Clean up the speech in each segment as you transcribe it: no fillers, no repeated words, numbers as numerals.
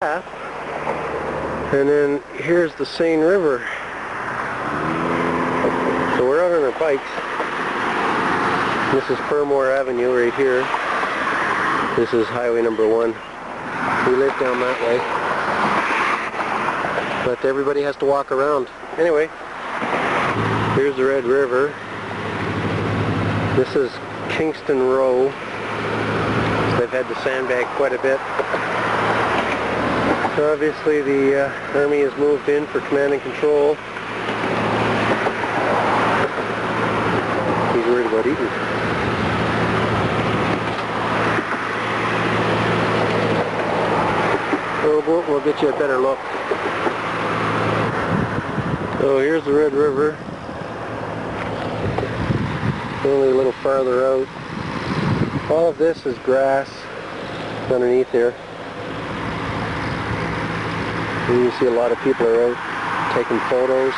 path, and then here's the Seine River. So we're out on our bikes. This is Fermor Avenue right here. This is highway number 1. We live down that way, but everybody has to walk around. Anyway, here's the Red River. This is Kingston Row. They've had to sandbag quite a bit. Obviously the Army has moved in for command and control. He's worried about eating. So we'll get you a better look. So here's the Red River. Only a little farther out. All of this is grass underneath here. And you see a lot of people are out taking photos.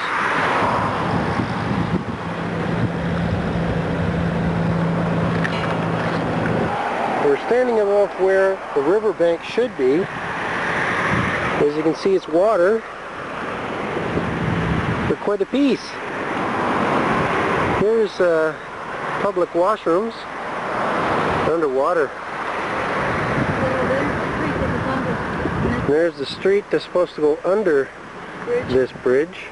We're standing above where the riverbank should be. As you can see, it's water for quite a piece. Here's public washrooms underwater. There's the street that's supposed to go under this bridge.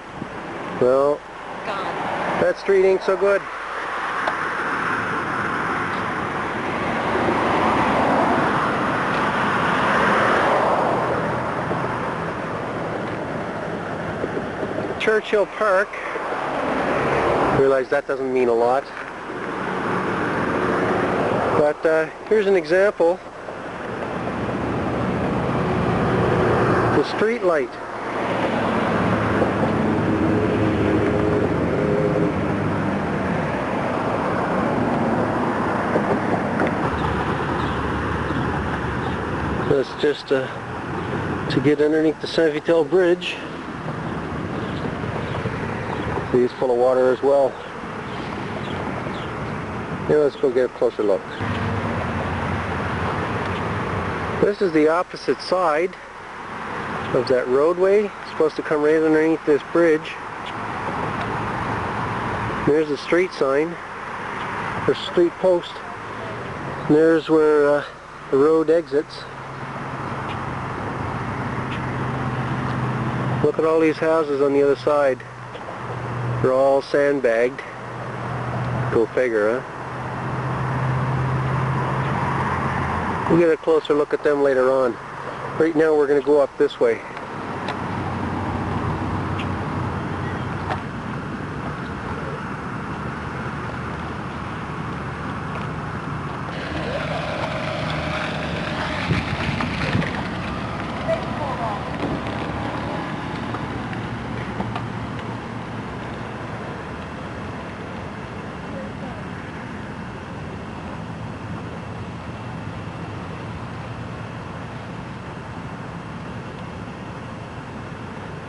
Well, that street ain't so good. Churchill Park. Realize that doesn't mean a lot. But here's an example. The street light. That's just to get underneath the Saint Vital Bridge. See, it's full of water as well. Now let's go get a closer look. This is the opposite side of that roadway. It's supposed to come right underneath this bridge. There's the street sign, or street post. And there's where the road exits. Look at all these houses on the other side. They're all sandbagged. Go figure, huh? We'll get a closer look at them later on. Right now we're going to go up this way.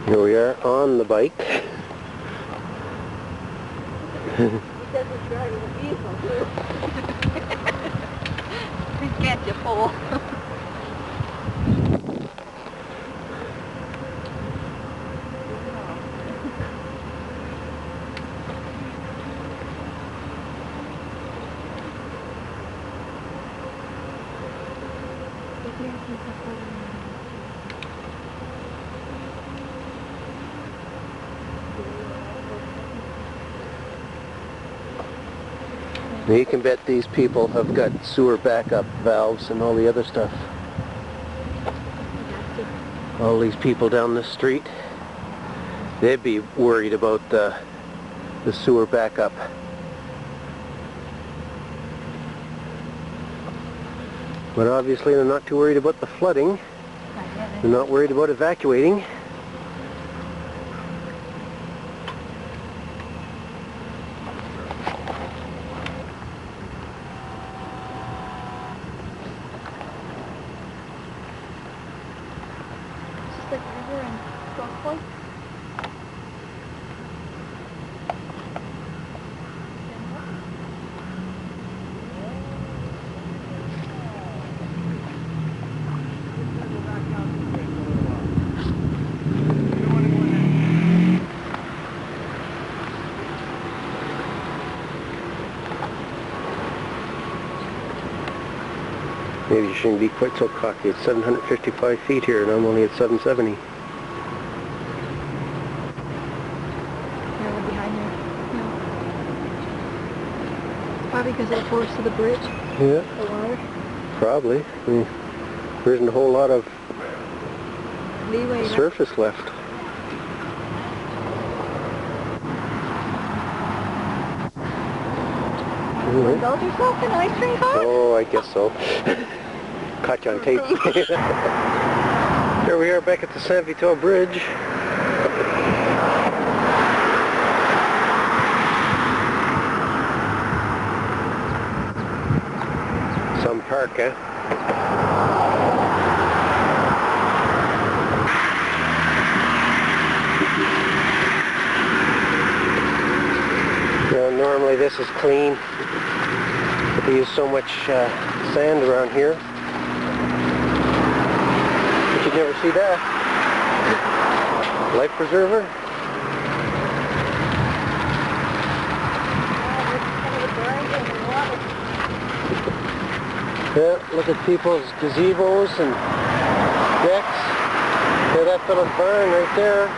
Here we are on the bike. He doesn't drive a vehicle, too. Can't you pull? You can bet these people have got sewer backup valves and all the other stuff. All these people down the street, they'd be worried about the sewer backup. But obviously they're not too worried about the flooding. They're not worried about evacuating. Like river and Crosspoint. maybe you shouldn't be quite so cocky. It's 755 feet here and I'm only at 770. Yeah, we're behind there. No. Probably because of the force of the bridge. Yeah. The water. Probably. I mean, there isn't a whole lot of Leeway. surface left. You indulge yourself in ice cream car? Oh, I guess so. Caught you on tape. Here we are back at the Saint Vital Bridge. Some park, eh? Now, normally this is clean, but they use so much sand around here. But you'd never see that. Life preserver. Yeah, look at people's gazebos and decks. Yeah, that fellow's barn right there.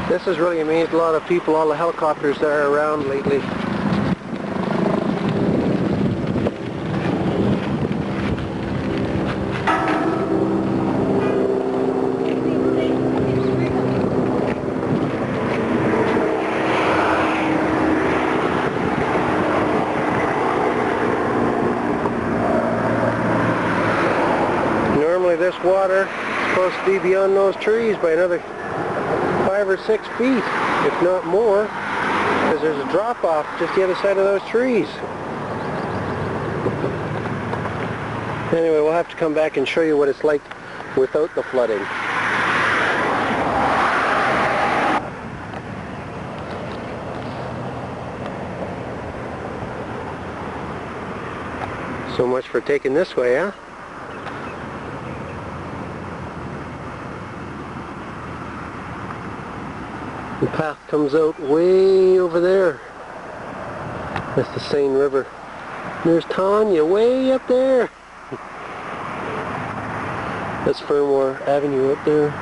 This has really amazed a lot of people, all the helicopters that are around lately. Normally this water is supposed to be beyond those trees by another 5 or 6 feet, if not more, because there's a drop-off just the other side of those trees. Anyway, we'll have to come back and show you what it's like without the flooding. So much for taking this way, huh? The path comes out way over there. That's the Seine River. There's Tanya way up there. That's Fermor Avenue up there.